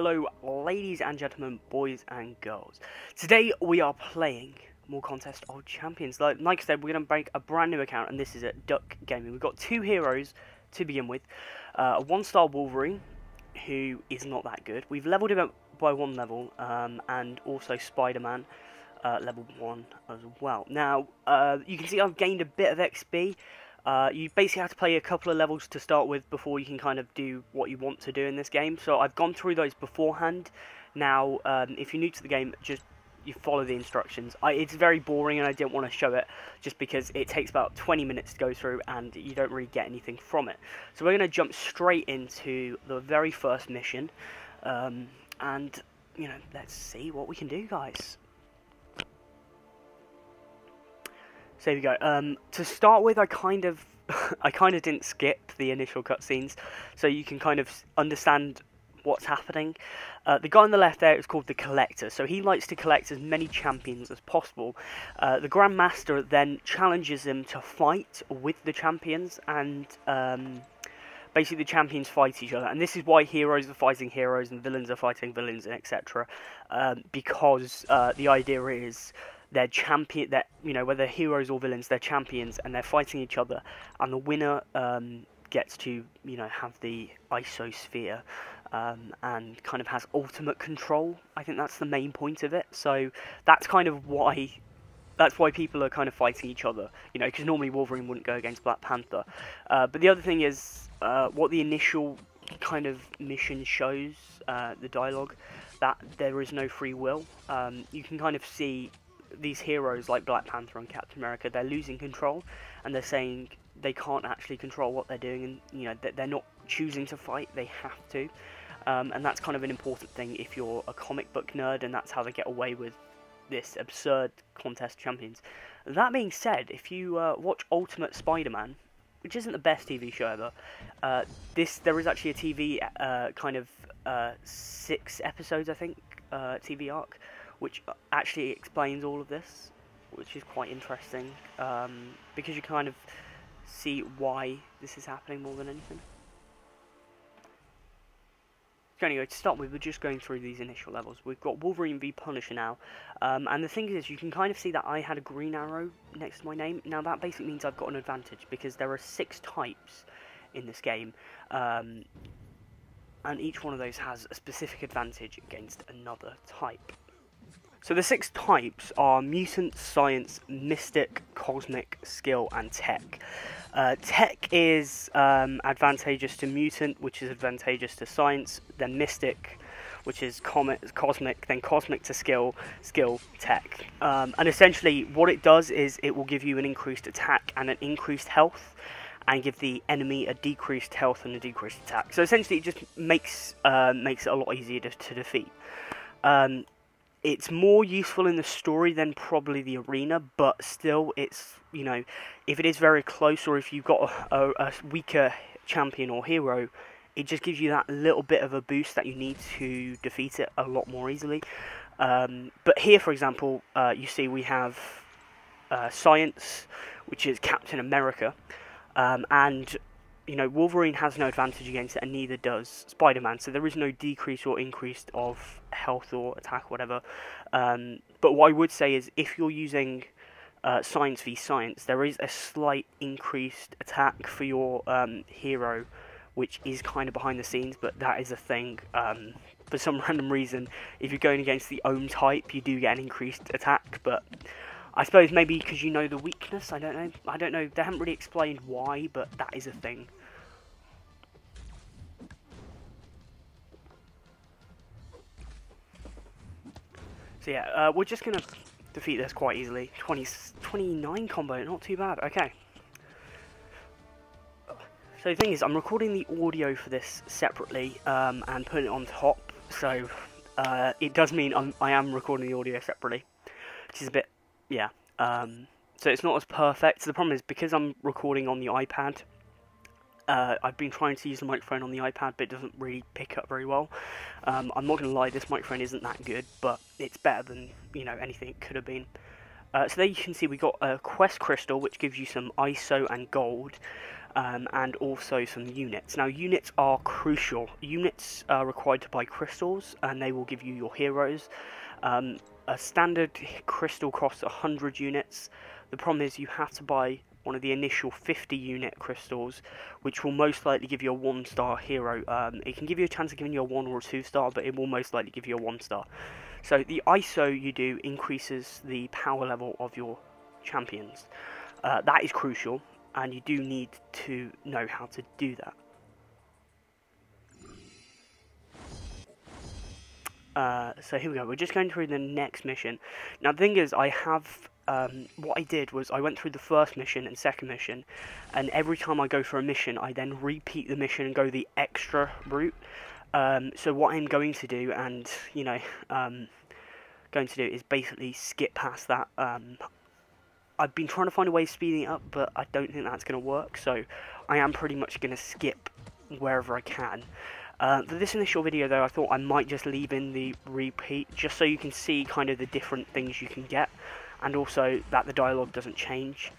Hello ladies and gentlemen, boys and girls. Today we are playing more Contest of Champions. Like I said, we're going to make a brand new account, and this is at Duck Gaming. We've got two heroes to begin with. A 1-star Wolverine, who is not that good. We've leveled him up by 1 level, and also Spider-Man, level 1 as well. Now, you can see I've gained a bit of XP. You basically have to play a couple of levels to start with before you can kind of do what you want to do in this game. So I've gone through those beforehand. Now, if you're new to the game, just you follow the instructions. It's very boring and I didn't want to show it just because it takes about 20 minutes to go through and you don't really get anything from it. So we're going to jump straight into the very first mission. And, you know, let's see what we can do, guys. So there we go. To start with, I kind of didn't skip the initial cutscenes, so you can kind of understand what's happening. The guy on the left there is called the Collector, so he likes to collect as many champions as possible. The Grandmaster then challenges him to fight with the champions, and basically the champions fight each other. And this is why heroes are fighting heroes and villains are fighting villains, and etc. Because the idea is they're champion, that, you know, whether heroes or villains, they're champions and they're fighting each other, and the winner gets to, you know, have the isosphere and kind of has ultimate control. I think that's the main point of it. So that's kind of why people are kind of fighting each other, you know, because normally Wolverine wouldn't go against Black Panther. But the other thing is what the initial kind of mission shows, the dialogue, that there is no free will. You can kind of see these heroes like Black Panther and Captain America, they're losing control, and they're saying they can't actually control what they're doing, and, you know, they're not choosing to fight, they have to. And that's kind of an important thing if you're a comic book nerd, and that's how they get away with this absurd Contest of Champions. That being said, if you watch Ultimate Spider-Man, which isn't the best TV show ever, there is actually a TV kind of 6 episodes, I think, TV arc, which actually explains all of this, which is quite interesting, because you kind of see why this is happening more than anything. So anyway, to start with, we're just going through these initial levels. We've got Wolverine v Punisher now, and the thing is, you can kind of see that I had a green arrow next to my name. Now that basically means I've got an advantage, because there are 6 types in this game, and each one of those has a specific advantage against another type. So the 6 types are Mutant, Science, Mystic, Cosmic, Skill, and Tech. Tech is advantageous to Mutant, which is advantageous to Science, then Mystic, which is Cosmic, then Cosmic to Skill, Skill, Tech. And essentially what it does is it will give you an increased attack and an increased health, and give the enemy a decreased health and a decreased attack. So essentially it just makes it a lot easier to defeat. It's more useful in the story than probably the arena, but still, it's, you know, if it is very close, or if you've got a weaker champion or hero, it just gives you that little bit of a boost that you need to defeat it a lot more easily. But here, for example, you see we have Science, which is Captain America, and, you know, Wolverine has no advantage against it, and neither does Spider-Man, so there is no decrease or increase of health or attack or whatever. But what I would say is, if you're using Science v Science, there is a slight increased attack for your hero, which is kind of behind the scenes, but that is a thing. For some random reason, if you're going against the Ohm type, you do get an increased attack, but I suppose maybe because you know the weakness, I don't know, they haven't really explained why, but that is a thing. So yeah, we're just going to defeat this quite easily. 29 combo, not too bad. Okay. So the thing is, I'm recording the audio for this separately, and putting it on top. So it does mean I am recording the audio separately, which is a bit, yeah. So it's not as perfect. So the problem is, because I'm recording on the iPad, I've been trying to use the microphone on the iPad, but it doesn't really pick up very well. I'm not going to lie, this microphone isn't that good, but it's better than, you know, anything it could have been. So there you can see we got a Quest Crystal, which gives you some ISO and gold. and also some units. Now, units are crucial. Units are required to buy crystals, and they will give you your heroes. A standard crystal costs 100 units. The problem is you have to buy one of the initial 50 unit crystals, which will most likely give you a 1-star hero. It can give you a chance of giving you a 1 or a 2-star, but it will most likely give you a 1-star. So the ISO you do increases the power level of your champions. That is crucial, and you do need to know how to do that. So here we go, we're just going through the next mission. Now the thing is, I have, what I did was I went through the first mission and second mission, and every time I go for a mission, I then repeat the mission and go the extra route. So what I'm going to do, and, you know, is basically skip past that. I've been trying to find a way of speeding it up, but I don't think that's going to work, so I am pretty much going to skip wherever I can. For this initial video though, I thought I might just leave in the repeat, just so you can see kind of the different things you can get, and also that the dialogue doesn't change.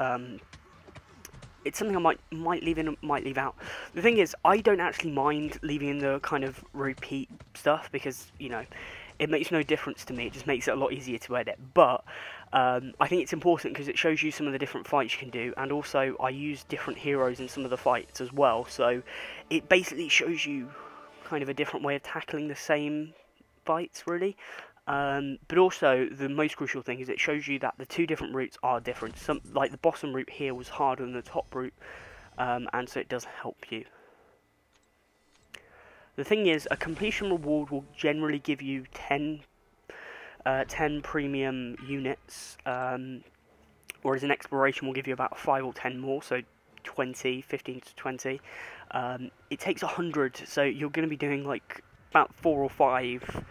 It's something I might leave in, might leave out. The thing is, I don't actually mind leaving in the kind of repeat stuff, because, you know, it makes no difference to me, it just makes it a lot easier to edit, but I think it's important because it shows you some of the different fights you can do, and also I use different heroes in some of the fights as well, so it basically shows you kind of a different way of tackling the same fights, really. But also, the most crucial thing is it shows you that the two different routes are different. Like the bottom route here was harder than the top route, and so it does help you. The thing is, a completion reward will generally give you 10 premium units, whereas an exploration will give you about 5 or 10 more, so 15 to 20. It takes 100, so you're going to be doing like about 4 or 5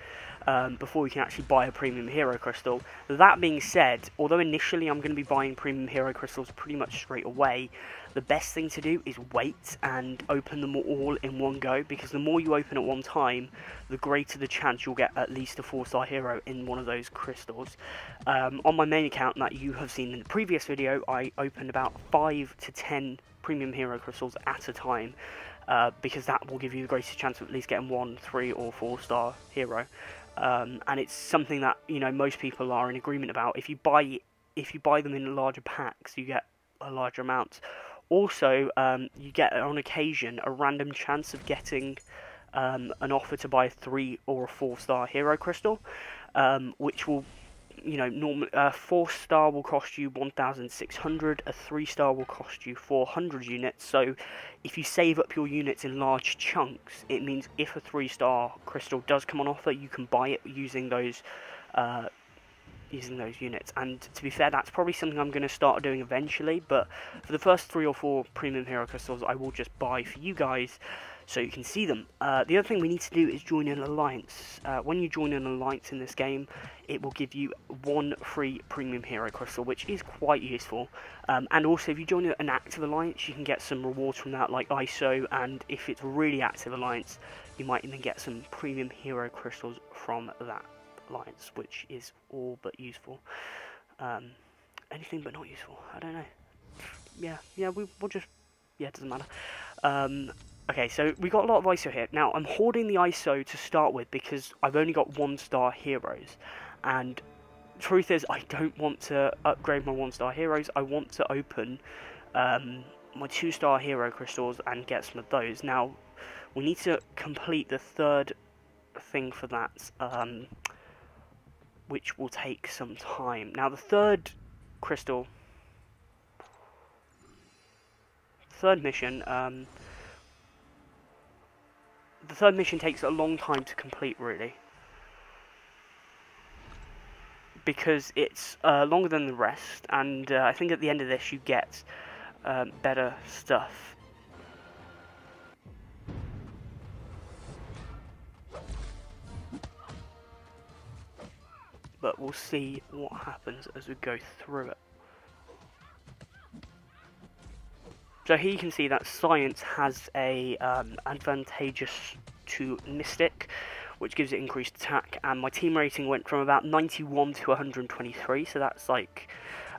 before you can actually buy a premium hero crystal. That being said, although initially I'm going to be buying premium hero crystals pretty much straight away, the best thing to do is wait and open them all in one go, because the more you open at one time, the greater the chance you'll get at least a 4-star hero in one of those crystals. On my main account that you have seen in the previous video, I opened about 5 to 10 premium hero crystals at a time, because that will give you the greatest chance of at least getting 1, 3 or 4-star hero. And it's something that, you know, most people are in agreement about. If you buy them in larger packs, you get a larger amount. Also, you get on occasion a random chance of getting an offer to buy a 3 or a 4-star hero crystal, which will, you know, normally a 4-star will cost you 1,600, a 3-star will cost you 400 units. So if you save up your units in large chunks, it means if a 3-star crystal does come on offer, you can buy it using those units. And to be fair, that's probably something I'm going to start doing eventually, but for the first 3 or 4 premium hero crystals, I will just buy for you guys so you can see them. The other thing we need to do is join an alliance. When you join an alliance in this game, it will give you 1 free premium hero crystal, which is quite useful. And also, if you join an active alliance, you can get some rewards from that, like ISO, and if it's a really active alliance, you might even get some premium hero crystals from that alliance, which is all but useful. Anything but not useful, I don't know. We'll just, it doesn't matter. Okay, so we got a lot of ISO here. Now, I'm hoarding the ISO to start with because I've only got 1-star heroes. And truth is, I don't want to upgrade my 1-star heroes. I want to open my 2-star hero crystals and get some of those. Now, we need to complete the third thing for that, which will take some time. Now, the third mission, the third mission takes a long time to complete, really, because it's longer than the rest, and I think at the end of this you get better stuff. But we'll see what happens as we go through it. So here you can see that science has a advantageous to Mystic, which gives it increased attack, and my team rating went from about 91 to 123, so that's like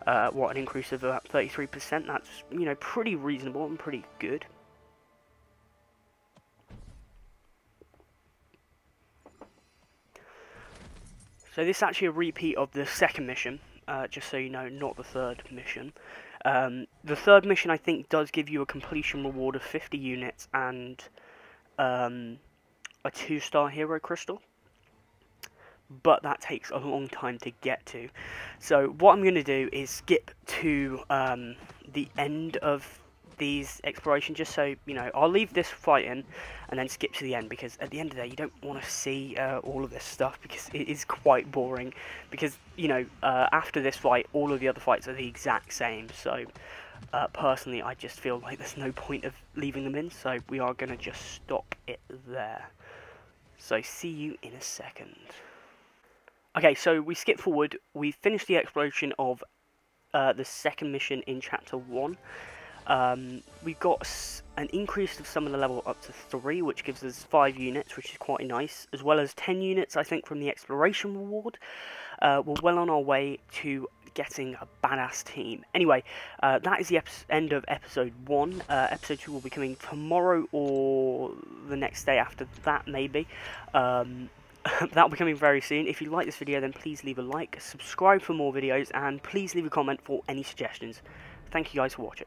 What, an increase of about 33%? That's, you know, pretty reasonable and pretty good. So this is actually a repeat of the second mission, just so you know, not the third mission. The third mission, I think, does give you a completion reward of 50 units and a 2-star hero crystal, but that takes a long time to get to. So what I'm going to do is skip to the end of these exploration, just so you know. I'll leave this fight in and then skip to the end, because at the end of the day you don't want to see all of this stuff, because it is quite boring, because, you know, after this fight all of the other fights are the exact same. So personally I just feel like there's no point of leaving them in, so we are going to just stop it there. So see you in a second. Okay, so we skip forward. We finished the exploration of the second mission in Chapter 1. We've got an increase of summon level up to 3, which gives us 5 units, which is quite nice, as well as 10 units, I think, from the exploration reward. We're well on our way to getting a badass team. Anyway, that is the end of episode 1. Episode 2 will be coming tomorrow or the next day after that, maybe. That will be coming very soon. If you like this video, then please leave a like, subscribe for more videos, and please leave a comment for any suggestions. Thank you guys for watching.